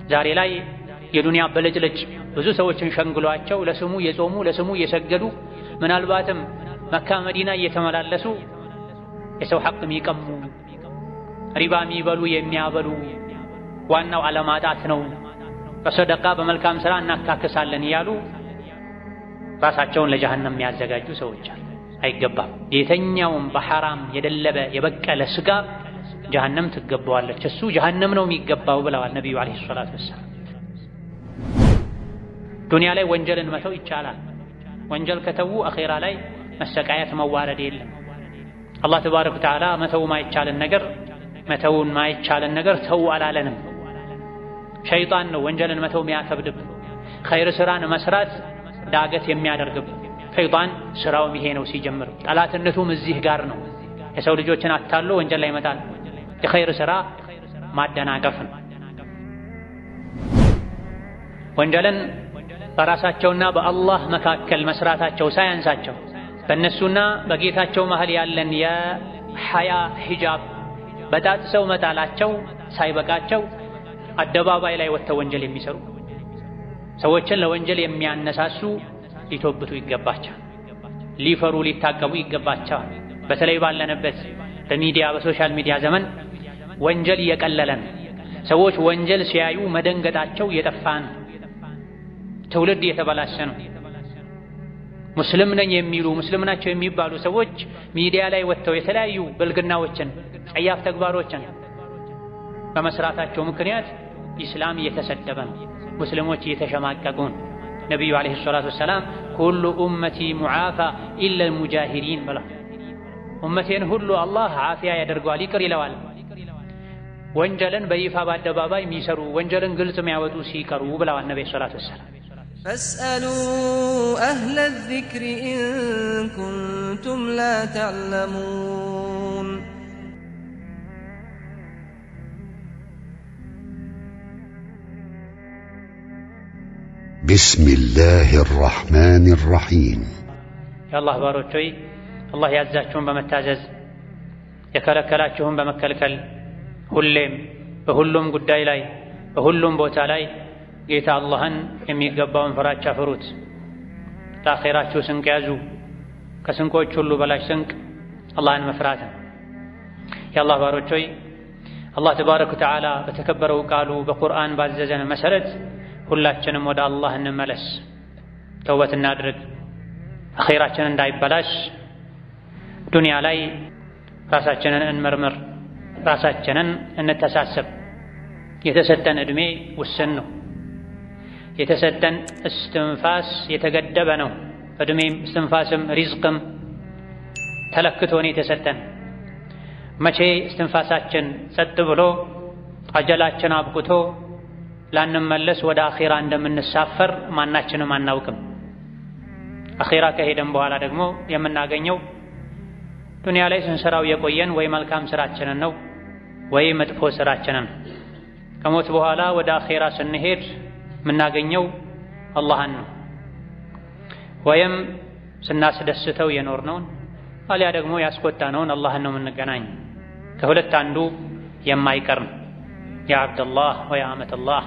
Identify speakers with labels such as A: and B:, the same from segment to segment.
A: ዛሬ ላይ የዱንያ በለጭለጭ ብዙ ሰዎችን ሸንግሏቸው ለስሙ የጾሙ ለስሙ የሰገዱ ምናልባትም መካ መዲና እየተመላለሱ የሰው ሐቅ የሚቀሙ ሪባ የሚበሉ የሚያበሉ ዋናው ዓለማጣት ነው በሰደቃ በመልካም ሥራ እናካክሳለን እያሉ ራሳቸውን ለጀሃነም የሚያዘጋጁ ሰዎች አሉ። አይገባም። የተኛውም በሐራም የደለበ የበቀለ ስጋ ጀሃነም ትገባዋለች፣ እሱ ጀሃነም ነው የሚገባው ብለዋል ነቢዩ ዓለይሂ ሰላቱ ወሰላም። ዱንያ ላይ ወንጀልን መተው ይቻላል። ወንጀል ከተዉ አኼራ ላይ መሰቃየት መዋረድ የለም። አላህ ተባረከ ወተዓላ መተውን ማይቻልን ነገር ተው አላለንም። ሸይጣን ነው ወንጀልን መተው የሚያከብድብን፣ ኸይር ስራን መስራት ዳገት የሚያደርግብን። ሸይጣን ስራውም ይሄ ነው ሲጀምር፣ ጠላትነቱም እዚህ ጋር ነው። የሰው ልጆችን አታሎ ወንጀል ላይ ይመጣል። የኸይር ስራ ማደናቀፍ ነው። ወንጀልን በራሳቸውና በአላህ መካከል መስራታቸው ሳያንሳቸው በእነሱና በጌታቸው መሃል ያለን የሐያ ሂጃብ በጣጥሰው መጣላቸው ሳይበቃቸው አደባባይ ላይ ወጥተው ወንጀል የሚሰሩ ሰዎችን ለወንጀል የሚያነሳሱ ሊተውበቱ ይገባቸዋል። ሊፈሩ ሊታቀቡ ይገባቸዋል። በተለይ ባለንበት በሚዲያ በሶሻል ሚዲያ ዘመን ወንጀል እየቀለለ ነው። ሰዎች ወንጀል ሲያዩ መደንገጣቸው እየጠፋ ነው። ትውልድ እየተበላሸ ነው። ሙስሊም ነኝ የሚሉ ሙስሊም ናቸው የሚባሉ ሰዎች ሚዲያ ላይ ወጥተው የተለያዩ ብልግናዎችን ጸያፍ ተግባሮችን በመስራታቸው ምክንያት ኢስላም እየተሰደበ ነው። ሙስሊሞች እየተሸማቀቁ ነው። ነቢዩ ዓለይሂ ሰላቱ ወሰላም ኩሉ ኡመቲ ሙዓፋ ኢላ አልሙጃሂሪን ብላ ኡመቴን ሁሉ አላህ ዓፊያ ያደርገዋል፣ ይቅር ይለዋል። ወንጀልን በይፋ በአደባባይ የሚሰሩ ወንጀልን ግልጽ የሚያወጡ ሲቀሩ ብለዋል ነቢዩ ሰላቱ ወሰላም።
B: فاسألوا أهل الذكر إن كنتم لا تعلمون
C: بسم الله الرحمن الرحيم
A: يا الله باروتوي الله يعزاكم بمتازز يكلكلاችሁን በመከልከል ሁሌም በሁሉም ጉዳይ ላይ በሁሉም ቦታ ላይ ጌታ አላህን የሚገባውን ፍራቻ ፍሩት። ለአኺራችሁ ስንቅ ያዙ። ከስንቆች ሁሉ በላሽ ስንቅ አላህን መፍራት ነው። የአላህ ባሮች ሆይ አላህ ተባረከ ወተዓላ በተከበረው ቃሉ በቁርአን ባዘዘን መሰረት ሁላችንም ወደ አላህ እንመለስ፣ ተውበት እናድርግ። አኺራችን እንዳይበላሽ ዱንያ ላይ ራሳችንን እንመርምር፣ ራሳችንን እንተሳሰብ። የተሰጠን ዕድሜ ውስን ነው። የተሰጠን እስትንፋስ የተገደበ ነው። ዕድሜም እስትንፋስም ሪዝቅም ተለክቶ ነው የተሰጠን። መቼ እስትንፋሳችን ጸጥ ብሎ አጀላችን አብቅቶ ላንመለስ ወደ አኺራ እንደምንሳፈር ማናችንም አናውቅም። አኺራ ከሄደን በኋላ ደግሞ የምናገኘው ዱንያ ላይ ስንሰራው የቆየን ወይ መልካም ስራችንን ነው ወይ መጥፎ ስራችንን። ከሞት በኋላ ወደ አኺራ ስንሄድ የምናገኘው አላህን ነው። ወይም ስናስደስተው የኖርነውን አሊያ ደግሞ ያስቆጣነውን አላህን ነው የምንገናኝ። ከሁለት አንዱ የማይቀር ነው። ያ አብደላህ ወያ አመተላህ፣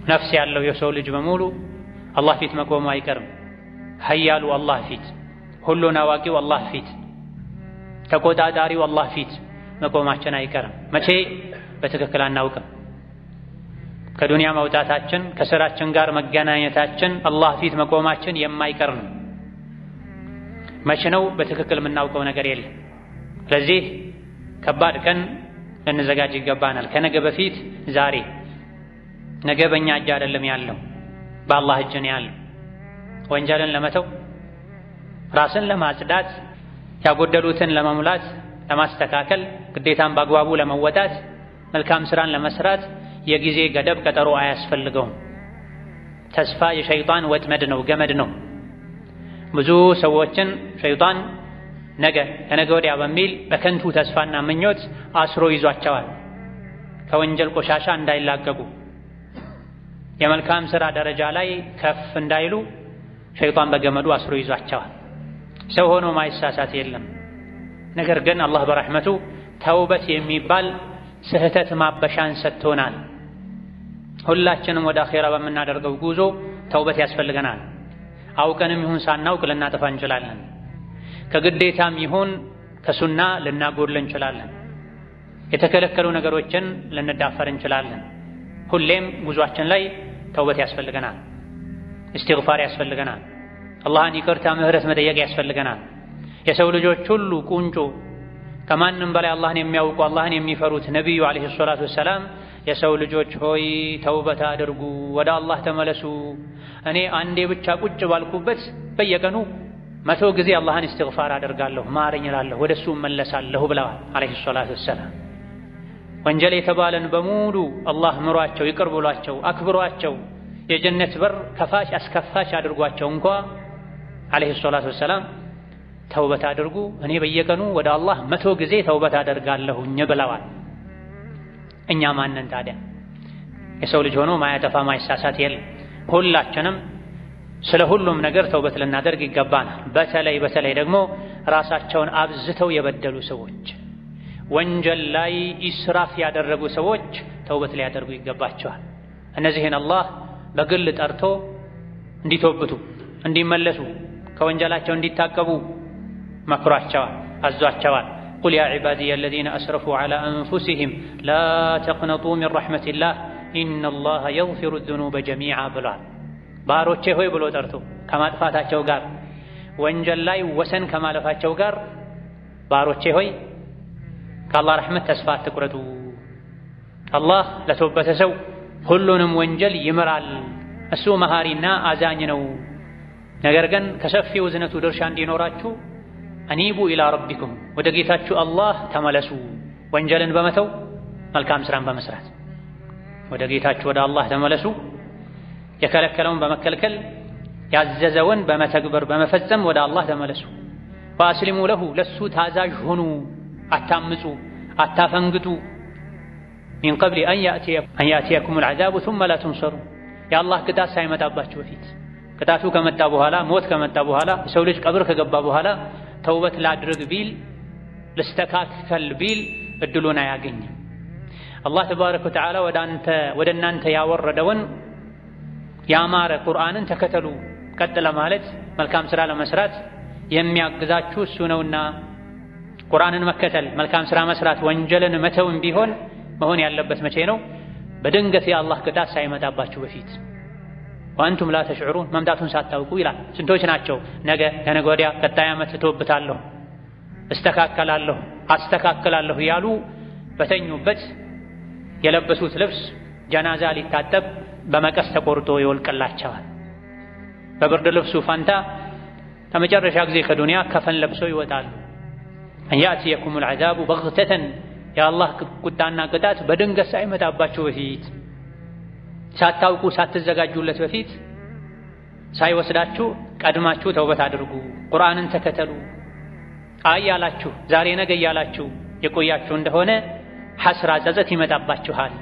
A: ነፍስ ያለው የሰው ልጅ በሙሉ አላህ ፊት መቆሙ አይቀርም። ሀያሉ አላህ ፊት፣ ሁሉን አዋቂው አላህ ፊት፣ ተቆጣጣሪው አላህ ፊት መቆማችን አይቀርም። መቼ በትክክል አናውቅም። ከዱንያ መውጣታችን ከስራችን ጋር መገናኘታችን አላህ ፊት መቆማችን የማይቀር ነው። መቼ ነው በትክክል የምናውቀው ነገር የለም። ስለዚህ ከባድ ቀን ልንዘጋጅ ይገባናል። ከነገ በፊት ዛሬ። ነገ በእኛ እጅ አይደለም ያለው፣ በአላህ እጅ ነው ያለው። ወንጀልን ለመተው፣ ራስን ለማጽዳት፣ ያጎደሉትን ለመሙላት፣ ለማስተካከል፣ ግዴታን በአግባቡ ለመወጣት፣ መልካም ስራን ለመስራት የጊዜ ገደብ ቀጠሮ አያስፈልገውም። ተስፋ የሸይጣን ወጥመድ ነው፣ ገመድ ነው። ብዙ ሰዎችን ሸይጣን ነገ ከነገ ወዲያ በሚል በከንቱ ተስፋና ምኞት አስሮ ይዟቸዋል። ከወንጀል ቆሻሻ እንዳይላቀቁ፣ የመልካም ስራ ደረጃ ላይ ከፍ እንዳይሉ ሸይጣን በገመዱ አስሮ ይዟቸዋል። ሰው ሆኖ ማይሳሳት የለም። ነገር ግን አላህ በረሕመቱ ተውበት የሚባል ስህተት ማበሻን ሰጥቶናል። ሁላችንም ወደ አኼራ በምናደርገው ጉዞ ተውበት ያስፈልገናል። አውቀንም ይሁን ሳናውቅ ልናጠፋ እንችላለን። ከግዴታም ይሁን ከሱና ልናጎድል እንችላለን። የተከለከሉ ነገሮችን ልንዳፈር እንችላለን። ሁሌም ጉዟችን ላይ ተውበት ያስፈልገናል። እስትግፋር ያስፈልገናል። አላህን ይቅርታ ምህረት መጠየቅ ያስፈልገናል። የሰው ልጆች ሁሉ ቁንጮ ከማንም በላይ አላህን የሚያውቁ አላህን የሚፈሩት ነቢዩ ዓለይሂ ሰላቱ ወሰላም የሰው ልጆች ሆይ ተውበት አድርጉ፣ ወደ አላህ ተመለሱ፣ እኔ አንዴ ብቻ ቁጭ ባልኩበት በየቀኑ 100 ጊዜ አላህን እስትግፋር አደርጋለሁ፣ ማረኝ እላለሁ፣ ወደሱ እመለሳለሁ ብለዋል ዓለይሂ ሰላቱ ወሰላም። ወንጀል የተባለን በሙሉ አላህ ምሯቸው፣ ይቅር ብሏቸው፣ አክብሯቸው የጀነት በር ከፋሽ አስከፋሽ አድርጓቸው እንኳ ዓለይሂ ሰላቱ ወሰላም ተውበት አድርጉ፣ እኔ በየቀኑ ወደ አላህ 100 ጊዜ ተውበት አደርጋለሁኝ ብለዋል። እኛ ማንን ታዲያ? የሰው ልጅ ሆኖ ማያጠፋ ማይሳሳት የለም። ሁላችንም ስለ ሁሉም ነገር ተውበት ልናደርግ ይገባናል። በተለይ ደግሞ ራሳቸውን አብዝተው የበደሉ ሰዎች፣ ወንጀል ላይ ኢስራፍ ያደረጉ ሰዎች ተውበት ሊያደርጉ ይገባቸዋል። እነዚህን አላህ በግል ጠርቶ እንዲተውበቱ፣ እንዲመለሱ፣ ከወንጀላቸው እንዲታቀቡ መክሯቸዋል፣ አዟቸዋል። ቁል ያ ዒባዲየ አለዚነ አስረፉ ዐላ አንፉሲሂም ላ ተቅነጡ ሚን ረሕመቲላህ ኢነላሃ የግፊሩ ዙኑበ ጀሚዓ ብሏል። ባሮቼ ሆይ ብሎ ጠርቶ ከማጥፋታቸው ጋር ወንጀል ላይ ወሰን ከማለፋቸው ጋር ባሮቼ ሆይ ከአላህ ረሕመት ተስፋ አትቁረጡ። አላህ ለተወበተ ሰው ሁሉንም ወንጀል ይምራል። እሱ መሃሪና አዛኝ ነው። ነገር ግን ከሰፊው እዝነቱ ድርሻ እንዲኖራችሁ አኒቡ ኢላ ረቢኩም፣ ወደ ጌታችሁ አላህ ተመለሱ። ወንጀልን በመተው መልካም ስራን በመስራት ወደ ጌታችሁ ወደ አላህ ተመለሱ። የከለከለውን በመከልከል ያዘዘውን በመተግበር በመፈጸም ወደ አላህ ተመለሱ። ወአስሊሙ ለሁ፣ ለሱ ታዛዥ ሁኑ። አታምፁ፣ አታፈንግጡ። ሚን ቀብሊ አን ያእቲየኩሙል ዐዛቡ ሱመ ላ ቱንሰሩ፣ የአላህ ቅጣት ሳይመጣባችሁ በፊት። ቅጣቱ ከመጣ በኋላ፣ ሞት ከመጣ በኋላ፣ የሰው ልጅ ቀብር ከገባ በኋላ ተውበት ላድርግ ቢል ልስተካከል ቢል እድሉን አያገኝም። አላህ ተባረከ ወተዓላ ወደ እናንተ ያወረደውን ያማረ ቁርአንን ተከተሉ ቀጥ ለማለት መልካም ስራ ለመስራት የሚያግዛችሁ እሱ ነውና ቁርአንን መከተል፣ መልካም ስራ መስራት፣ ወንጀልን መተውም ቢሆን መሆን ያለበት መቼ ነው? በድንገት የአላህ ቅጣት ሳይመጣባችሁ በፊት። ወአንቱም ላ ተሽዑሩን፣ መምጣቱን ሳታውቁ ይላል። ስንቶች ናቸው ነገ ከነገ ወዲያ ቀጣይ ዓመት እተውብታለሁ፣ እስተካከላለሁ፣ አስተካክላለሁ ያሉ በተኙበት የለበሱት ልብስ ጀናዛ ሊታጠብ በመቀስ ተቆርጦ ይወልቅላቸዋል። በብርድ ልብሱ ፋንታ ከመጨረሻ ጊዜ ከዱንያ ከፈን ለብሰው ይወጣሉ። አን ያእቲየኩሙል ዐዛቡ በግተተን፣ የአላህ ቁጣና ቅጣት በድንገት ሳይመጣባችሁ በፊት፣ ሳታውቁ ሳትዘጋጁለት በፊት ሳይወስዳችሁ ቀድማችሁ ተውበት አድርጉ፣ ቁርአንን ተከተሉ። አይ ያላችሁ ዛሬ ነገ እያላችሁ የቆያችሁ እንደሆነ ሐስራ ጸጸት ይመጣባችኋል።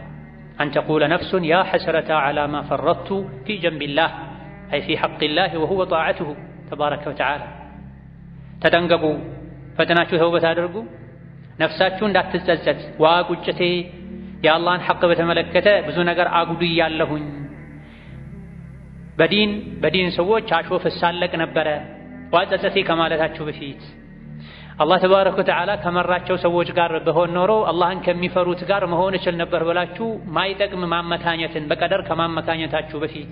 A: አን ተቁለ ነፍሱን ያ ሐስረተ ዐላ ማ ፈረጥቱ ፊ ጀንቢላህ አይ ፊ ሐቂላህ ወሁወ ጣዓቱሁ ተባረከ ወተዓላ። ተጠንቀቁ፣ ፈጥናችሁ ተውበት አድርጉ። ነፍሳችሁ እንዳትጸጸት፣ ዋ ቁጭቴ የአላህን ሐቅ በተመለከተ ብዙ ነገር አጉድያለሁኝ፣ በዲን ሰዎች አሾፍ እሳለቅ ነበረ፣ ዋ ጸጸቴ ከማለታችሁ በፊት አላህ ተባረከ ወተዓላ ከመራቸው ሰዎች ጋር በሆን ኖሮ አላህን ከሚፈሩት ጋር መሆን እችል ነበር ብላችሁ ማይጠቅም ማመካኘትን በቀደር ከማመካኘታችሁ በፊት፣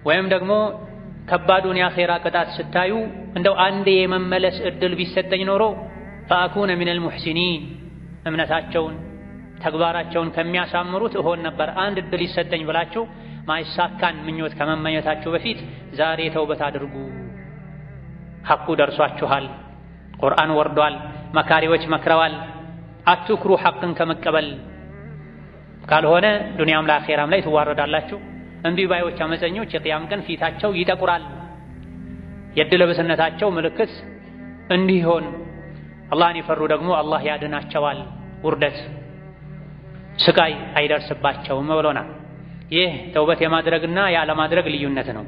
A: ወይም ደግሞ ከባዱን የአኼራ ቅጣት ስታዩ እንደው አንዴ የመመለስ እድል ቢሰጠኝ ኖሮ ፈአኩነ ሚነል ሙሕሲኒን፣ እምነታቸውን ተግባራቸውን ከሚያሳምሩት እሆን ነበር፣ አንድ እድል ይሰጠኝ ብላችሁ ማይሳካን ምኞት ከመመኘታችሁ በፊት ዛሬ ተውበት አድርጉ። ሐቁ ደርሷችኋል፣ ቁርአን ወርዷል፣ መካሪዎች መክረዋል። አትኩሩ ሐቅን ከመቀበል፣ ካልሆነ ዱንያም ለአኼራም ላይ ትዋረዳላችሁ። እምቢ ባዮች አመፀኞች የቅያም ቀን ፊታቸው ይጠቁራል። የዕድለ ቢስነታቸው ምልክት እንዲሆን አላህን የፈሩ ደግሞ አላህ ያድናቸዋል፣ ውርደት ስቃይ አይደርስባቸውም ብሎናል። ይህ ተውበት የማድረግና ያለማድረግ ልዩነት ነው።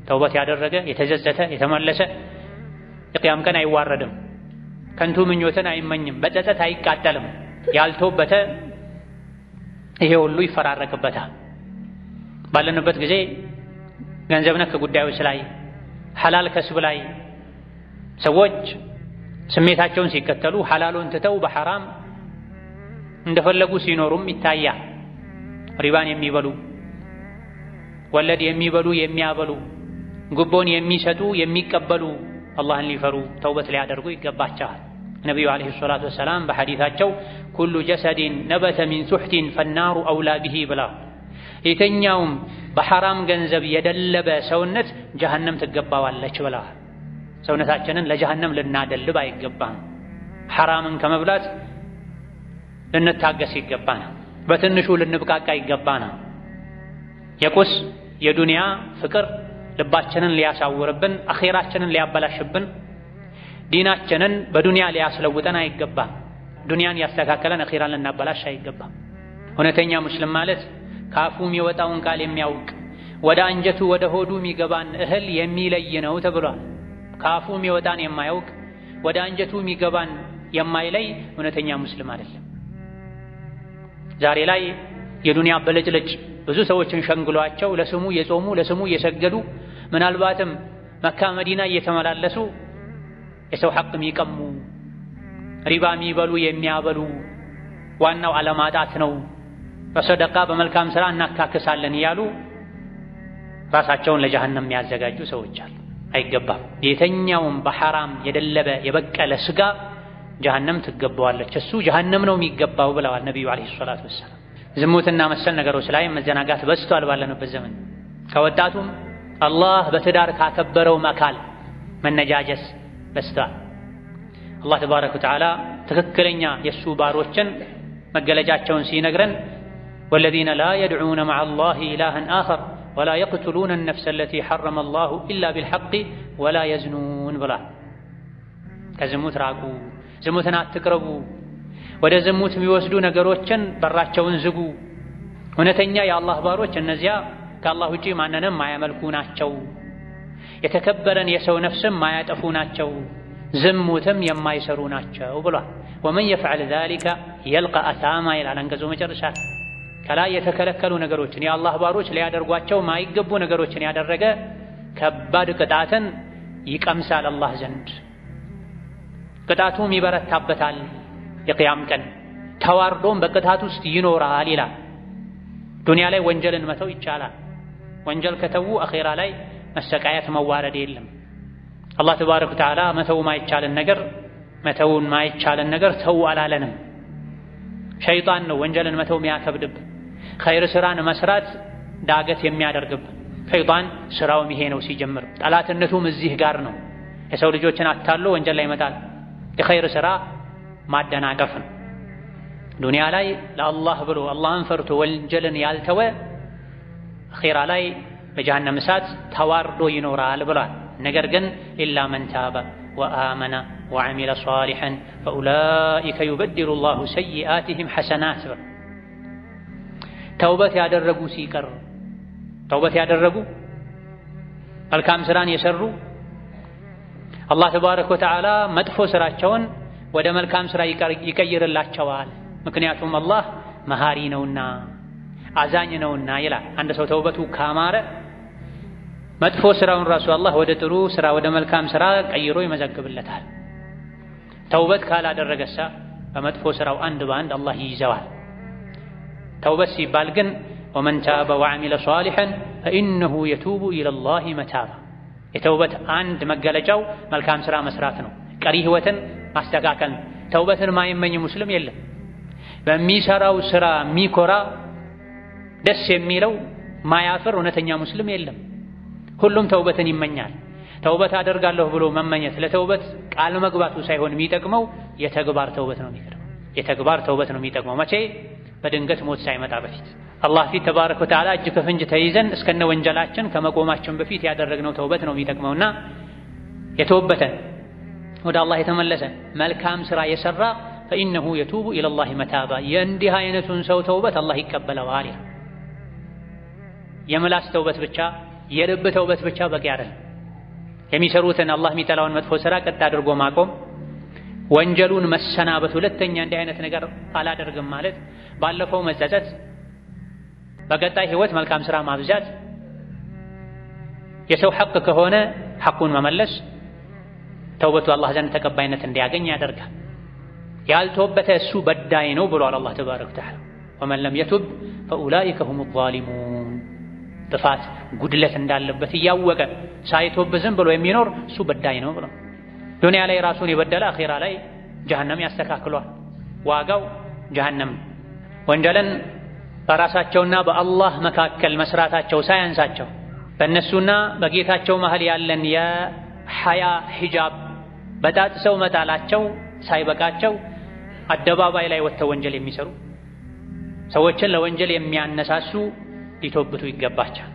A: ተውበት ያደረገ የተዘዘተ የተመለሰ የቅያም ቀን አይዋረድም፣ ከንቱ ምኞትን አይመኝም፣ በጸጸት አይቃጠልም። ያልተውበተ ይሄ ሁሉ ይፈራረቅበታል። ባለንበት ጊዜ ገንዘብ ነክ ጉዳዮች ላይ ሐላል ከስብ ላይ ሰዎች ስሜታቸውን ሲከተሉ ሐላሉን ትተው በሐራም እንደፈለጉ ሲኖሩም ይታያል። ሪባን የሚበሉ ወለድ የሚበሉ የሚያበሉ ጉቦን የሚሰጡ የሚቀበሉ አላህን ሊፈሩ ተውበት ሊያደርጉ ይገባቸዋል። ነቢዩ ዓለይሂ ሰላቱ ወሰላም በሐዲታቸው ኩሉ ጀሰዲን ነበተ ሚን ሱሕቲን ፈናሩ አውላ ቢሂ ብላ የተኛውም በሐራም ገንዘብ የደለበ ሰውነት ጀሀነም ትገባዋለች ብላ ሰውነታችንን ለጀሀነም ልናደልብ አይገባም። ሐራምን ከመብላት ልንታገስ ይገባናል። በትንሹ ልንብቃቃ ይገባናል። የቁስ የዱንያ ፍቅር ልባችንን ሊያሳውርብን አኺራችንን ሊያበላሽብን ዲናችንን በዱንያ ሊያስለውጠን አይገባም። ዱንያን ያስተካከለን አኺራን ልናበላሽ አይገባም። እውነተኛ ሙስሊም ማለት ካፉ የሚወጣውን ቃል የሚያውቅ ወደ አንጀቱ ወደ ሆዱ የሚገባን እህል የሚለይ ነው ተብሏል። ካፉ የሚወጣን የማያውቅ ወደ አንጀቱ የሚገባን የማይለይ እውነተኛ ሙስሊም አይደለም። ዛሬ ላይ የዱንያ በለጭለጭ ብዙ ሰዎችን ሸንግሏቸው ለስሙ የጾሙ ለስሙ የሰገዱ ምናልባትም መካ መዲና እየተመላለሱ የሰው ሐቅ የሚቀሙ ሪባ የሚበሉ የሚያበሉ ዋናው አለማጣት ነው በሰደቃ በመልካም ሥራ እናካክሳለን እያሉ ራሳቸውን ለጀሀነም የሚያዘጋጁ ሰዎች አሉ። አይገባም። የተኛውም በሐራም የደለበ የበቀለ ስጋ ጀሀነም ትገባዋለች፣ እሱ ጀሀነም ነው የሚገባው ብለዋል ነቢዩ ዓለይሂ ሰላቱ ወሰላም። ዝሙትና መሰል ነገሮች ላይ መዘናጋት በዝቷል ባለንበት ዘመን። ከወጣቱም አላህ በትዳር ካከበረው መካል መነጃጀስ በዝቷል። አላህ ተባረከ ወተዓላ ትክክለኛ የእሱ ባሮችን መገለጫቸውን ሲነግረን ወለዚነ ላ የድዑነ መዐ አላህ ኢላሀን አኸር ወላ የቅቱሉነ ነፍሰ አለቲ ሐረመ አላሁ ኢላ ቢልሐቅ ወላ የዝኑን ብሏል። ከዝሙት ራቁ፣ ዝሙትን አትቅረቡ፣ ወደ ዝሙት የሚወስዱ ነገሮችን በራቸውን ዝጉ። እውነተኛ የአላህ ባሮች እነዚያ ከአላህ ውጪ ማንንም ማያመልኩ ናቸው፣ የተከበረን የሰው ነፍስም ማያጠፉ ናቸው፣ ዝሙትም የማይሰሩ ናቸው ብሏል። ወመን የፍዐል ዛሊከ የልቀ አሳማ ይላል አንቀጹ መጨረሻ። ከላይ የተከለከሉ ነገሮችን የአላህ ባሮች ሊያደርጓቸው ማይገቡ ነገሮችን ያደረገ ከባድ ቅጣትን ይቀምሳል አላህ ዘንድ፣ ቅጣቱም ይበረታበታል። የቅያም ቀን ተዋርዶም በቅጣት ውስጥ ይኖራል ይላል። ዱንያ ላይ ወንጀልን መተው ይቻላል። ወንጀል ከተዉ አኺራ ላይ መሰቃየት መዋረድ የለም። አላህ ተባረከ ወተዓላ መተው ማይቻልን ነገር መተውን ማይቻልን ነገር ተው አላለንም። ሸይጣን ነው ወንጀልን መተው የሚያከብድብ፣ ኸይር ስራን መስራት ዳገት የሚያደርግብ። ሸይጣን ስራውም ይሄ ነው ሲጀምር፣ ጠላትነቱም እዚህ ጋር ነው። የሰው ልጆችን አታሎ ወንጀል ላይ ይመጣል። የኸይር ስራ ማደናቀፍ ነው። ዱንያ ላይ ለአላህ ብሎ አላህን ፈርቶ ወንጀልን ያልተወ አኺራ ላይ በጀሃነም እሳት ተዋርዶ ይኖራል ብሏል። ነገር ግን ኢላ መን ታበ ወአመነ ወዐሚለ ሷሊሐን ፈኡላኢከ ዩበድሉ ላሁ ሰይአቲሂም ሐሰናት። ተውበት ያደረጉ ሲቀር ተውበት ያደረጉ መልካም ስራን የሰሩ አላህ ተባረከ ወተዓላ መጥፎ ስራቸውን ወደ መልካም ስራ ይቀይርላቸዋል። ምክንያቱም አላህ መሃሪ ነውና አዛኝ ነውና ይላል። አንድ ሰው ተውበቱ ካማረ መጥፎ ስራውን ራሱ አላህ ወደ ጥሩ ስራ ወደ መልካም ስራ ቀይሮ ይመዘግብለታል። ተውበት ካላደረገሳ በመጥፎ ስራው አንድ በአንድ አላህ ይይዘዋል። ተውበት ሲባል ግን ወመን ታበ ወዐሚለ ሷሊሐን ፈኢነሁ የቱቡ ኢለላሂ መታባ። የተውበት አንድ መገለጫው መልካም ስራ መስራት ነው፣ ቀሪ ህይወትን ማስተካከል። ተውበትን ማይመኝ ሙስሊም የለም። በሚሰራው ስራ የሚኮራ ደስ የሚለው ማያፍር እውነተኛ ሙስሊም የለም። ሁሉም ተውበትን ይመኛል። ተውበት አደርጋለሁ ብሎ መመኘት ለተውበት ቃል መግባቱ ሳይሆን የሚጠቅመው የተግባር ተውበት ነው የሚጠቅመው። የተግባር ተውበት ነው የሚጠቅመው መቼ? በድንገት ሞት ሳይመጣ በፊት አላህ ፊት ተባረከ ወተዓላ እጅ ከፍንጅ ተይዘን እስከነ ወንጀላችን ከመቆማችን በፊት ያደረግነው ተውበት ነው የሚጠቅመውና የተወበተን ወደ አላህ የተመለሰ መልካም ስራ የሰራ ፈኢነሁ የቱቡ ኢለላሂ መታባ። የእንዲህ አይነቱን ሰው ተውበት አላህ ይቀበለዋል። የምላስ ተውበት ብቻ የልብ ተውበት ብቻ በቂ አይደለም። የሚሰሩትን አላህ የሚጠላውን መጥፎ ስራ ቀጥ አድርጎ ማቆም፣ ወንጀሉን መሰናበት፣ ሁለተኛ እንዲህ አይነት ነገር አላደርግም ማለት፣ ባለፈው መጸጸት፣ በቀጣይ ህይወት መልካም ስራ ማብዛት፣ የሰው ሐቅ ከሆነ ሐቁን መመለስ ተውበቱ አላህ ዘንድ ተቀባይነት እንዲያገኝ ያደርጋል። ያልተወበተ እሱ በዳይ ነው ብሏል አላህ ተባረከ ወተዓላ። ወመን ለም የቱብ ፈኡላኢከ ሁሙ ዛሊሙን። ጥፋት ጉድለት እንዳለበት እያወቀ ሳይተውብ ዝም ብሎ የሚኖር እሱ በዳይ ነው ብሎ ዱንያ ላይ ራሱን የበደለ አኺራ ላይ ጀሀነም ያስተካክሏል። ዋጋው ጀሀነም። ወንጀልን በራሳቸውና በአላህ መካከል መስራታቸው ሳያንሳቸው በእነሱና በጌታቸው መሃል ያለን የሐያ ሂጃብ በጣጥሰው መጣላቸው ሳይበቃቸው አደባባይ ላይ ወጥተው ወንጀል የሚሰሩ ሰዎችን ለወንጀል የሚያነሳሱ ሊተውበቱ ይገባቸዋል።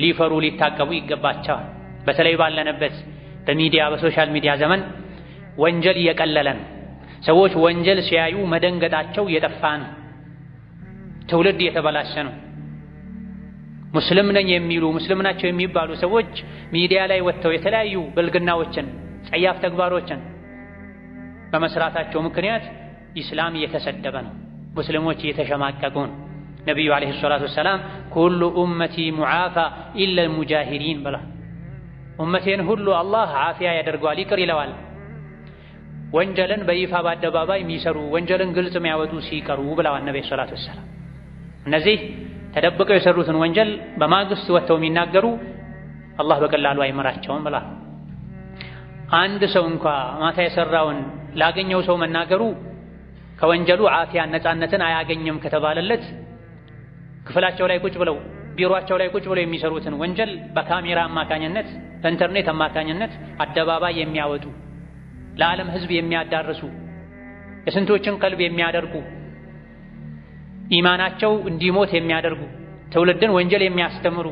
A: ሊፈሩ ሊታቀቡ ይገባቸዋል። በተለይ ባለንበት በሚዲያ በሶሻል ሚዲያ ዘመን ወንጀል እየቀለለ ነው። ሰዎች ወንጀል ሲያዩ መደንገጣቸው እየጠፋ ነው። ትውልድ እየተበላሸ ነው። ሙስሊም ነኝ የሚሉ ሙስሊም ናቸው የሚባሉ ሰዎች ሚዲያ ላይ ወጥተው የተለያዩ ብልግናዎችን፣ ጸያፍ ተግባሮችን በመስራታቸው ምክንያት ኢስላም እየተሰደበ ነው። ሙስሊሞች እየተሸማቀቁ ነው። ነቢዩ ዓለይሂ ሰላቱ ወሰላም ኩሉ ኡመቲ ሙዓፋ ኢላ አልሙጃሂሪን ብላ ኡመቴን ሁሉ አላህ ዓፊያ ያደርገዋል፣ ይቅር ይለዋል። ወንጀልን በይፋ በአደባባይ የሚሰሩ ወንጀልን ግልጽ የሚያወጡ ሲቀሩ ብለዋል ነቢዩ ሰላቱ ወሰላም። እነዚህ ተደብቀው የሰሩትን ወንጀል በማግስት ወጥተው የሚናገሩ አላህ በቀላሉ አይመራቸውም ብላ አንድ ሰው እንኳ ማታ የሰራውን ላገኘው ሰው መናገሩ ከወንጀሉ ዓፊያን ነፃነትን አያገኝም ከተባለለት ክፍላቸው ላይ ቁጭ ብለው ቢሮአቸው ላይ ቁጭ ብለው የሚሰሩትን ወንጀል በካሜራ አማካኝነት በኢንተርኔት አማካኝነት አደባባይ የሚያወጡ ለዓለም ሕዝብ የሚያዳርሱ የስንቶችን ቀልብ የሚያደርጉ ኢማናቸው እንዲሞት የሚያደርጉ ትውልድን ወንጀል የሚያስተምሩ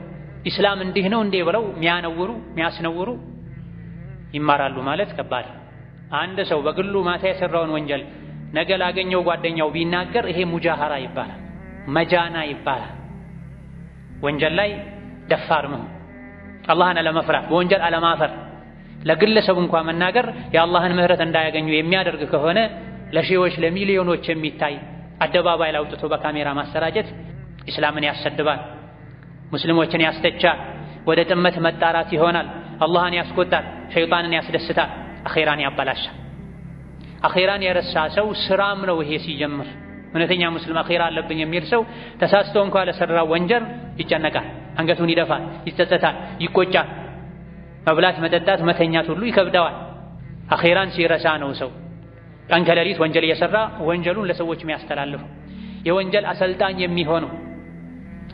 A: ኢስላም እንዲህ ነው እንዴ ብለው የሚያስነውሩ ይማራሉ ማለት ከባድ። አንድ ሰው በግሉ ማታ የሰራውን ወንጀል ነገ ላገኘው ጓደኛው ቢናገር ይሄ ሙጃሃራ ይባላል፣ መጃና ይባላል። ወንጀል ላይ ደፋር መሆን፣ አላህን አለመፍራት፣ በወንጀል አለማፈር፣ ለግለሰብ እንኳን መናገር የአላህን ምህረት እንዳያገኙ የሚያደርግ ከሆነ ለሺዎች ለሚሊዮኖች የሚታይ አደባባይ ላይ አውጥቶ በካሜራ ማሰራጨት ኢስላምን ያሰድባል፣ ሙስሊሞችን ያስተቻል፣ ወደ ጥመት መጣራት ይሆናል፣ አላህን ያስቆጣል፣ ሸይጣንን ያስደስታል፣ አኺራን ያበላሻል። አኺራን የረሳ ሰው ስራም ነው ይሄ ሲጀምር። እውነተኛ ሙስሊም አኺራ አለብኝ የሚል ሰው ተሳስቶ እንኳን ለሰራው ወንጀል ይጨነቃል፣ አንገቱን ይደፋል፣ ይጸጸታል፣ ይቆጫል። መብላት፣ መጠጣት፣ መተኛት ሁሉ ይከብደዋል። አኺራን ሲረሳ ነው ሰው ቀን ከሌሊት ወንጀል እየሰራ ወንጀሉን ለሰዎች የሚያስተላልፈው የወንጀል አሰልጣኝ የሚሆነው።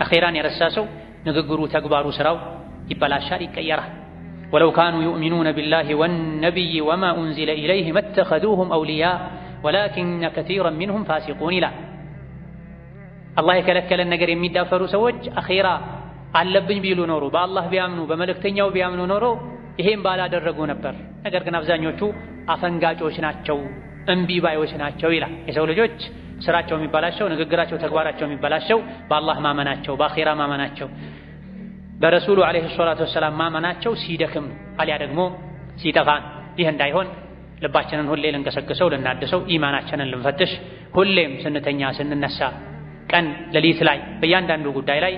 A: አኺራን የረሳ ሰው ንግግሩ፣ ተግባሩ፣ ስራው ይበላሻል፣ ይቀየራል። ወለው ካኑ ዩእሚኑነ ቢላሂ ወነቢይ ወማ ኡንዚለ ኢለይህ መተኸዙሁም አውሊያ ወላኪነ ከሲረን ሚንሁም ፋሲቁን ይላል። አላህ የከለከለን ነገር የሚዳፈሩ ሰዎች አኺራ አለብኝ ቢሉ ኖሮ በአላህ ቢያምኑ በመልእክተኛው ቢያምኑ ኖሮ ይሄን ባላደረጉ ነበር። ነገር ግን አብዛኞቹ አፈንጋጮች ናቸው፣ እምቢ ባዮች ናቸው ይላል። የሰው ልጆች ስራቸው የሚባላቸው፣ ንግግራቸው፣ ተግባራቸው የሚባላቸው በአላህ ማመናቸው፣ በአኺራ ማመናቸው፣ በረሱሉ ዓለይሂ ሰላቱ ወሰላም ማመናቸው ሲደክም አሊያ ደግሞ ሲጠፋን። ይህ እንዳይሆን ልባችንን ሁሌ ልንቀሰቅሰው፣ ልናድሰው፣ ኢማናችንን ልንፈትሽ፣ ሁሌም ስንተኛ ስንነሳ፣ ቀን ሌሊት ላይ በእያንዳንዱ ጉዳይ ላይ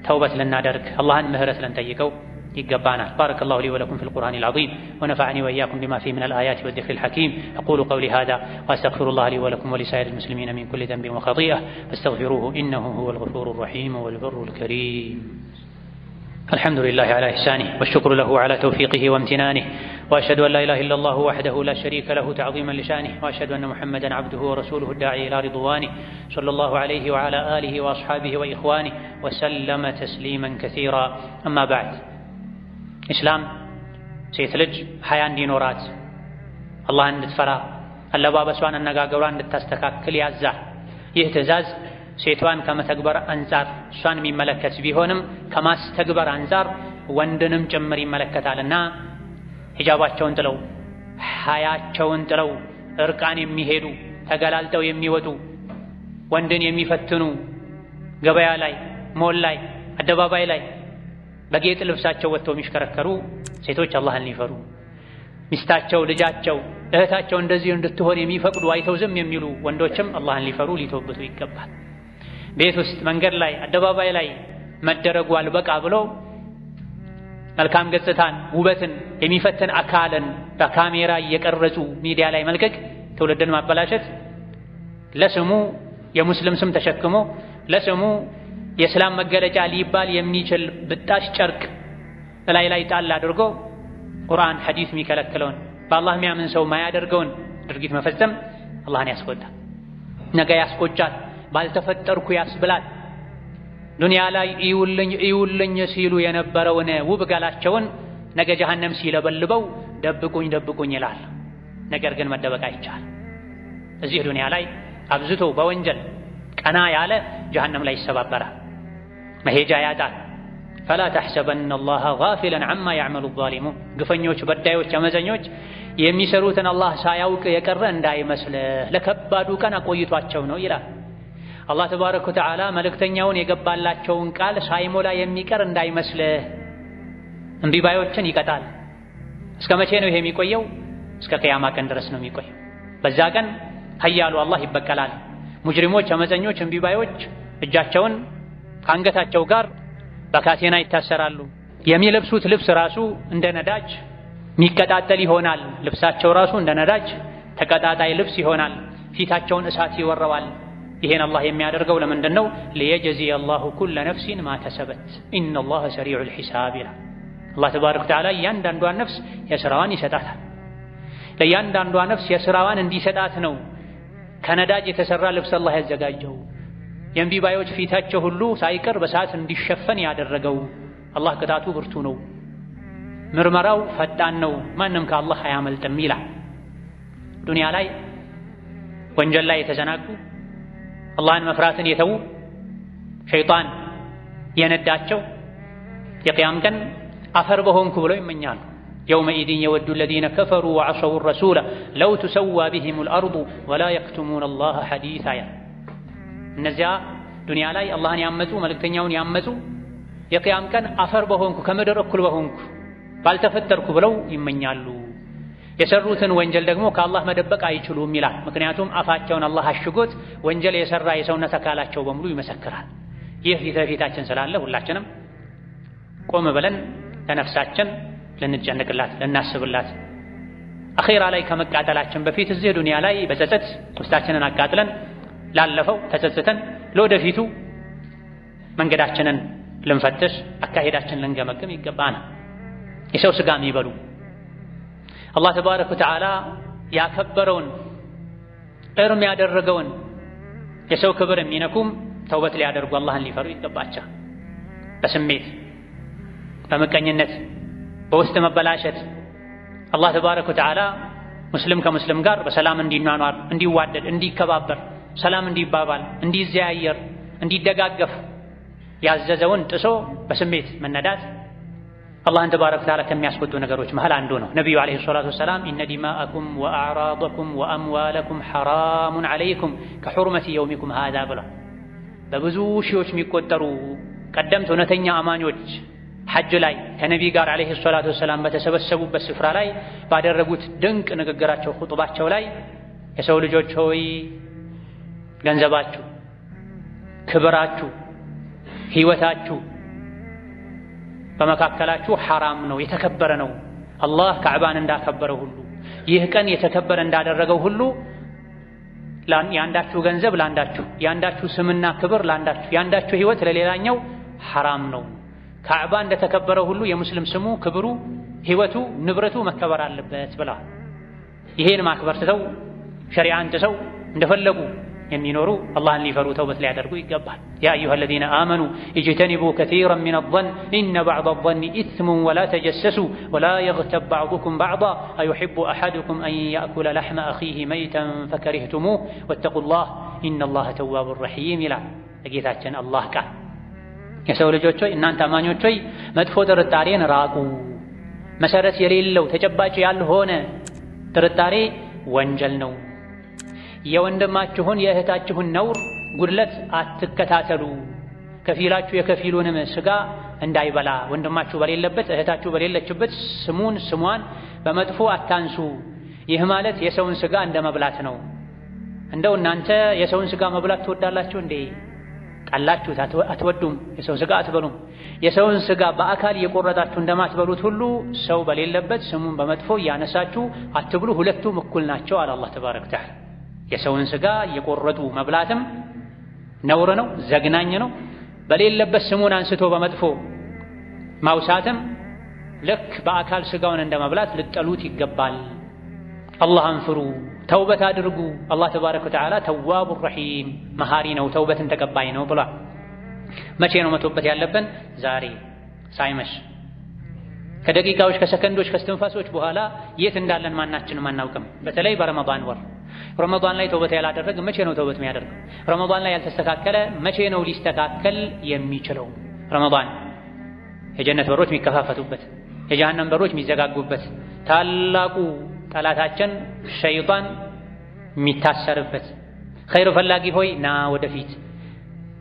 A: ተውበት ልናደርግ አላህን ምህረት ልንጠይቀው يقبانا. بارك الله لي ولكم في القرآن العظيم ونفعني وإياكم بما فيه من الآيات والذكر الحكيم. أقول قولي هذا وأستغفر الله لي ولكم ولسائر المسلمين من كل ذنب وخطيئة فاستغفروه إنه هو الغفور الرحيم والبر الكريم. الحمد لله على إحسانه والشكر له على توفيقه وامتنانه وأشهد أن لا إله إلا الله وحده لا شريك له تعظيما لشانه وأشهد أن محمدا عبده ورسوله الداعي إلى رضوانه صلى الله عليه وعلى آله وأصحابه وإخوانه وسلم تسليما كثيرا. أما بعد، إسلام سيتلج حياة دينورات الله عند تفرا اللباب سوان النقاقوران تستكاكل يعزع يهتزاز ሴቷን ከመተግበር አንፃር እሷን የሚመለከት ቢሆንም ከማስተግበር አንፃር ወንድንም ጭምር ይመለከታልና ሂጃባቸውን ጥለው ሐያቸውን ጥለው እርቃን የሚሄዱ ተገላልጠው የሚወጡ ወንድን የሚፈትኑ ገበያ ላይ፣ ሞል ላይ፣ አደባባይ ላይ በጌጥ ልብሳቸው ወጥተው የሚሽከረከሩ ሴቶች አላህን ሊፈሩ፣ ሚስታቸው፣ ልጃቸው፣ እህታቸው እንደዚህ እንድትሆን የሚፈቅዱ አይተው ዝም የሚሉ ወንዶችም አላህን ሊፈሩ ሊተውበቱ ይገባል። ቤት ውስጥ መንገድ ላይ አደባባይ ላይ መደረጉ አልበቃ ብሎ መልካም ገጽታን ውበትን የሚፈትን አካልን በካሜራ እየቀረጹ ሚዲያ ላይ መልቀቅ ትውልድን ማበላሸት ለስሙ የሙስሊም ስም ተሸክሞ ለስሙ የእስላም መገለጫ ሊባል የሚችል ብጣሽ ጨርቅ ላይ ጣል አድርጎ ቁርአን ሐዲስ የሚከለክለውን በአላህ የሚያምን ሰው ማያደርገውን ድርጊት መፈጸም አላህን ያስቆጣል፣ ነገ ያስቆጫል፣ ባልተፈጠርኩ ያስብላል። ዱንያ ላይ እዩልኝ ሲሉ የነበረውን ውብ ገላቸውን ነገ ጀሃነም ሲለበልበው ደብቁኝ ይላል። ነገር ግን መደበቅ አይቻልም። እዚህ ዱንያ ላይ አብዝቶ በወንጀል ቀና ያለ ጀሃነም ላይ ይሰባበራል፣ መሄጃ ያጣል። ፈላ ተሕሰበነ አላህ ጋፊለን ዐማ ያዕመሉ ዛሊሙን ግፈኞች፣ በዳዮች፣ አመፀኞች የሚሰሩትን አላህ ሳያውቅ የቀረ እንዳይመስልህ ለከባዱ ቀን አቆይቷቸው ነው ይላል። አላህ ተባረከ ወተዓላ መልእክተኛውን የገባላቸውን ቃል ሳይሞላ የሚቀር እንዳይመስልህ። እምቢባዮችን ይቀጣል። እስከ መቼ ነው ይሄ የሚቆየው? እስከ ቅያማ ቀን ድረስ ነው የሚቆየው። በዛ ቀን ኃያሉ አላህ ይበቀላል። ሙጅሪሞች፣ አመፀኞች፣ እምቢባዮች እጃቸውን ከአንገታቸው ጋር በካቴና ይታሰራሉ። የሚለብሱት ልብስ ራሱ እንደ ነዳጅ የሚቀጣጠል ይሆናል። ልብሳቸው ራሱ እንደ ነዳጅ ተቀጣጣይ ልብስ ይሆናል። ፊታቸውን እሳት ይወረዋል። ይሄን አላህ የሚያደርገው ለምንድን ነው? ሊየጅዚየ አላሁ ኩለ ነፍሲን ማ ከሰበት ኢነላህ ሰሪዑል ሒሳብ ይላል። አላህ ተባረከ ወተዓላ እያንዳንዷን ነፍስ የሥራዋን ይሰጣታል። ለእያንዳንዷ ነፍስ የሥራዋን እንዲሰጣት ነው ከነዳጅ የተሠራ ልብስ አላህ ያዘጋጀው። የእምቢባዮች ፊታቸው ሁሉ ሳይቀር በሰዓት እንዲሸፈን ያደረገው አላህ ቅጣቱ ብርቱ ነው፣ ምርመራው ፈጣን ነው፣ ማንም ከአላህ አያመልጥም ይላል። ዱንያ ላይ ወንጀል ላይ የተዘናጉ አላህን መፍራትን የተዉ ሸይጣን የነዳቸው የቅያም ቀን አፈር በሆንኩ ብለው ይመኛሉ። የውመኢዝን የወዱ አለዚነ ከፈሩ ወዐሰው ረሱለ ለው ቱሰዋ ቢሂሙል አርዱ ወላ የክቱሙነ አላህ ሐዲሳ። እነዚያ ዱንያ ላይ አላህን ያመፁ መልእክተኛውን ያመፁ የቅያም ቀን አፈር በሆንኩ ከምድር እኩል በሆንኩ ባልተፈጠርኩ ብለው ይመኛሉ። የሰሩትን ወንጀል ደግሞ ከአላህ መደበቅ አይችሉም ይላል። ምክንያቱም አፋቸውን አላህ አሽጎት ወንጀል የሰራ የሰውነት አካላቸው በሙሉ ይመሰክራል። ይህ ፊት ለፊታችን ስላለ ሁላችንም ቆም ብለን ለነፍሳችን ልንጨነቅላት፣ ልናስብላት አኺራ ላይ ከመቃጠላችን በፊት እዚህ ዱንያ ላይ በጸጸት ውስጣችንን አቃጥለን ላለፈው ተጸጽተን ለወደፊቱ መንገዳችንን ልንፈትሽ፣ አካሄዳችንን ልንገመግም ይገባናል። የሰው ስጋ የሚበሉ አላህ ተባረከ ወተዓላ ያከበረውን እርም ያደረገውን የሰው ክብር የሚነኩም ተውበት ሊያደርጉ አላህን ሊፈሩ ይገባቸዋል። በስሜት በምቀኝነት በውስጥ መበላሸት አላህ ተባረከ ወተዓላ ሙስሊም ከሙስሊም ጋር በሰላም እንዲኗኗር፣ እንዲዋደድ፣ እንዲከባበር፣ ሰላም እንዲባባል፣ እንዲዘያየር፣ እንዲደጋገፍ ያዘዘውን ጥሶ በስሜት መነዳት አላህን ተባረከ ወተዓላ ከሚያስቆጡ ነገሮች መሃል አንዱ ነው። ነቢዩ ዓለይሂ ሰላቱ ወሰላም ኢነ ዲማአኩም ወአዕራደኩም ወአምዋለኩም ሐራሙን ዓለይኩም ከሑርመቲ የውሚኩም ሃዛ ብሏል። በብዙ ሺዎች የሚቆጠሩ ቀደምት እውነተኛ አማኞች ሐጅ ላይ ከነቢይ ጋር ዓለይሂ ሰላቱ ወሰላም በተሰበሰቡበት ስፍራ ላይ ባደረጉት ድንቅ ንግግራቸው ኹጥባቸው ላይ የሰው ልጆች ሆይ ገንዘባችሁ፣ ክብራችሁ፣ ሕይወታችሁ በመካከላችሁ ሐራም ነው፣ የተከበረ ነው። አላህ ካዕባን እንዳከበረው ሁሉ ይህ ቀን የተከበረ እንዳደረገው ሁሉ የአንዳችሁ ገንዘብ ለአንዳችሁ፣ የአንዳችሁ ስምና ክብር ለአንዳችሁ፣ የአንዳችሁ ሕይወት ለሌላኛው ሐራም ነው። ካዕባ እንደተከበረ ሁሉ የሙስሊም ስሙ፣ ክብሩ፣ ሕይወቱ፣ ንብረቱ መከበር አለበት ብላ ይሄን ማክበር ትተው ሸሪዓን ጥሰው እንደፈለጉ የሚኖሩ አላህን ሊፈሩ ተውበት ሊያደርጉ ይገባል። ያ አዩሃ አለዚነ አመኑ ኢጅተኒቡ ከሲረን ሚነ ظን ኢነ በዕደ ظን ኢስሙን ወላ ተጀሰሱ ወላ የግተብ በዕዱኩም በዕዳ አዩሒቡ አሐዱኩም አን ያእኩለ ለሕመ አኺህ መይተን ፈከሪህቱሙህ ወተቁላህ ኢነላህ ተዋቡን ረሒም ይላል ለጌታችን አላህ ቃል። የሰው ልጆች ሆይ እናንተ አማኞች ሆይ መጥፎ ጥርጣሬን ራቁ። መሰረት የሌለው ተጨባጭ ያልሆነ ጥርጣሬ ወንጀል ነው። የወንድማችሁን የእህታችሁን ነውር ጉድለት አትከታተሉ። ከፊላችሁ የከፊሉንም ስጋ እንዳይበላ ወንድማችሁ በሌለበት እህታችሁ በሌለችበት ስሟን በመጥፎ አታንሱ። ይህ ማለት የሰውን ስጋ እንደ መብላት ነው። እንደው እናንተ የሰውን ስጋ መብላት ትወዳላችሁ እንዴ? ጣላችሁት አትወዱም የሰው ስጋ አትበሉም የሰውን ስጋ በአካል እየቆረጣችሁ እንደማትበሉት ሁሉ ሰው በሌለበት ስሙን በመጥፎ እያነሳችሁ አትብሉ ሁለቱም እኩል ናቸው አለ አላህ ተባረከ ወተዓላ የሰውን ስጋ እየቆረጡ መብላትም ነውር ነው ዘግናኝ ነው በሌለበት ስሙን አንስቶ በመጥፎ ማውሳትም ልክ በአካል ስጋውን እንደመብላት ልጠሉት ይገባል አላህን ፍሩ ተውበት አድርጉ አላህ ተባረከ ወተዓላ ተዋቡር ረሂም መሃሪ ነው ተውበትን ተቀባይ ነው ብሏል መቼ ነው መተውበት ያለብን ዛሬ ሳይመሽ ከደቂቃዎች ከሰከንዶች ከስትንፋሶች በኋላ የት እንዳለን ማናችንም አናውቅም በተለይ በረመዳን ወር ረመዳን ላይ ተውበት ያላደረገ መቼ ነው ተውበት የሚያደርገው ረመዳን ላይ ያልተስተካከለ መቼ ነው ሊስተካከል የሚችለው ረመዳን የጀነት በሮች የሚከፋፈቱበት የጀሃነም በሮች የሚዘጋጉበት ታላቁ ጠላታችን ሸይጣን የሚታሰርበት ኸይር ፈላጊ ሆይ ና ወደፊት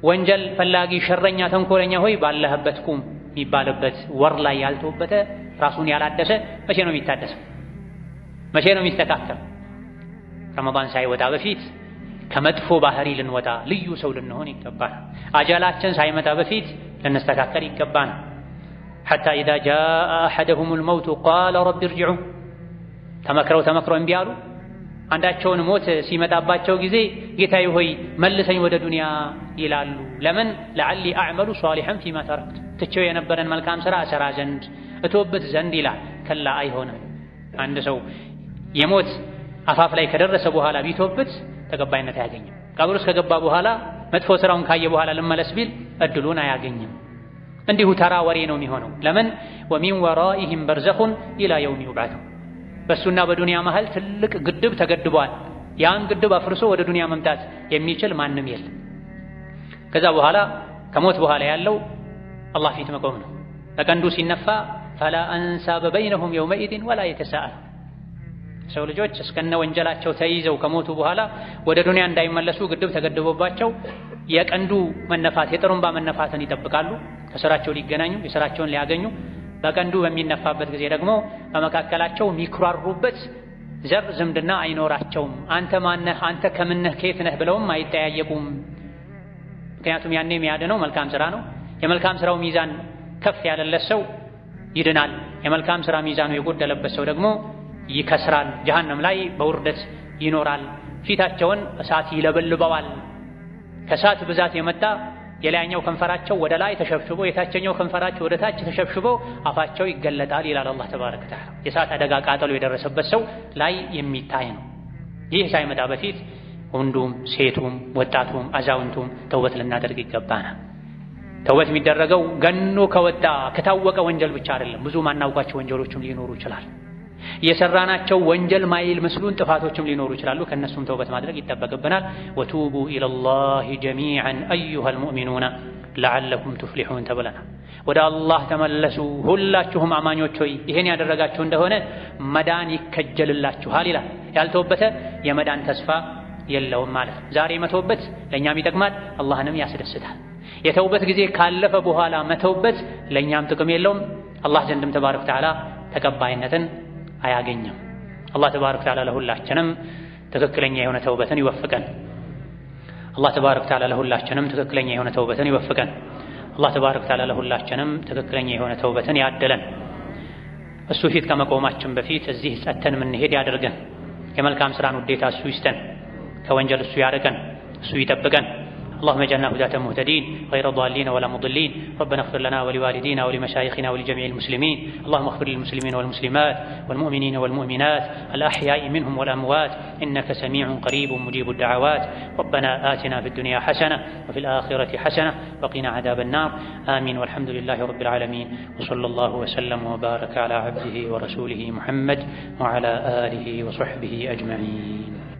A: ወንጀል ፈላጊ ሸረኛ ተንኮለኛ ሆይ ባለህበት ቁም የሚባልበት ወር ላይ ያልተውበተ ራሱን ያላደሰ መቼ ነው የሚታደሰው መቼ ነው የሚስተካከል ረመዳን ሳይወጣ በፊት ከመጥፎ ባህሪ ልንወጣ ልዩ ሰው ልንሆን ይገባል አጃላችን ሳይመጣ በፊት ልንስተካከል ይገባል حتى إذا جاء أحدهم الموت قال رب ارجعون ተመክረው እምቢ አሉ አንዳቸውን ሞት ሲመጣባቸው ጊዜ ጌታዬ ሆይ መልሰኝ ወደ ዱንያ ይላሉ ለምን لعلي أعمل صالحا فيما تركت ትቼው የነበረን መልካም ሥራ እሰራ ዘንድ እተውበት ዘንድ ይላል ከላ አይሆንም አንድ ሰው የሞት አፋፍ ላይ ከደረሰ በኋላ ቢተውበት ተቀባይነት አያገኝም ቀብር ውስጥ ከገባ በኋላ መጥፎ ሥራውን ካየ በኋላ ልመለስ ቢል እድሉን አያገኝም እንዲሁ ተራ ወሬ ነው የሚሆነው ለምን ومن ورائهم برزخ إلى يوم يبعثون በሱና በዱንያ መሃል ትልቅ ግድብ ተገድቧል ያን ግድብ አፍርሶ ወደ ዱንያ መምጣት የሚችል ማንም የለም ከዛ በኋላ ከሞት በኋላ ያለው አላህ ፊት መቆም ነው በቀንዱ ሲነፋ فلا أنساب بينهم يومئذ ولا يتساءل ሰው ልጆች እስከነ ወንጀላቸው ተይዘው ከሞቱ በኋላ ወደ ዱንያ እንዳይመለሱ ግድብ ተገድቦባቸው የቀንዱ መነፋት የጥሩምባ መነፋትን ይጠብቃሉ ከሥራቸው ሊገናኙ የሥራቸውን ሊያገኙ በቀንዱ በሚነፋበት ጊዜ ደግሞ በመካከላቸው የሚኩራሩበት ዘር ዝምድና አይኖራቸውም አንተ ማነህ አንተ ከምነህ ከየት ነህ ብለውም አይጠያየቁም ምክንያቱም ያኔ የሚያድነው መልካም ሥራ ነው የመልካም ሥራው ሚዛን ከፍ ያለለት ሰው ይድናል የመልካም ሥራ ሚዛኑ የጎደለበት ሰው ደግሞ ይከስራል ጀሃነም ላይ በውርደት ይኖራል ፊታቸውን እሳት ይለበልበዋል ከእሳት ብዛት የመጣ የላይኛው ከንፈራቸው ወደ ላይ ተሸብሽቦ የታችኛው ከንፈራቸው ወደ ታች ተሸብሽቦ አፋቸው ይገለጣል ይላል አላህ ተባረከ ወተዓላ የእሳት አደጋ ቃጠሎ የደረሰበት ሰው ላይ የሚታይ ነው ይህ ሳይመጣ በፊት ወንዱም ሴቱም ወጣቱም አዛውንቱም ተውበት ልናደርግ ይገባናል ተውበት የሚደረገው ገኖ ከወጣ ከታወቀ ወንጀል ብቻ አይደለም ብዙ ማናውቃቸው ወንጀሎችም ሊኖሩ ይችላል የሰራናቸው ወንጀል ማይል መስሉን ጥፋቶችም ሊኖሩ ይችላሉ ከነሱም ተውበት ማድረግ ይተበቀብናል ወቱቡ ኢለላሂ ጀሚዓን አዩሃል ሙእሚኑና ለዓለኩም ትፍሊሑን ተብለና ወደ አላህ ተመለሱ ሁላችሁም አማኞች ሆይ ይሄን ያደረጋችሁ እንደሆነ መዳን ይከጀልላችኋል ይላል ያልተውበተ የመዳን ተስፋ የለውም ማለት ዛሬ መተውበት ለኛም ይጠቅማል አላህንም ያስደስታል የተውበት ጊዜ ካለፈ በኋላ መተውበት ለኛም ጥቅም የለውም አላህ ዘንድም ተባረከ ወተዓላ ተቀባይነትን አያገኝም አላህ ተባረከ ወተዓላ ለሁላችንም ትክክለኛ የሆነ ተውበትን ይወፍቀን አላህ ተባረከ ወተዓላ ለሁላችንም ትክክለኛ የሆነ ተውበትን ይወፍቀን አላህ ተባረከ ወተዓላ ለሁላችንም ትክክለኛ የሆነ ተውበትን ያድለን እሱ ፊት ከመቆማችን በፊት እዚህ ጸተን ምንሄድ ያደርገን የመልካም ሥራን ውዴታ እሱ ይስጠን ከወንጀል እሱ ያርቀን እሱ ይጠብቀን اللهم اجعلنا هداة مهتدين غير ضالين ولا مضلين ربنا اغفر لنا ولوالدينا ولمشايخنا ولجميع المسلمين اللهم اغفر للمسلمين والمسلمات والمؤمنين والمؤمنات الأحياء منهم والأموات إنك سميع قريب مجيب الدعوات ربنا آتنا في الدنيا حسنة وفي الآخرة حسنة وقنا عذاب النار آمين والحمد لله رب العالمين وصلى الله وسلم وبارك على عبده ورسوله محمد وعلى آله وصحبه أجمعين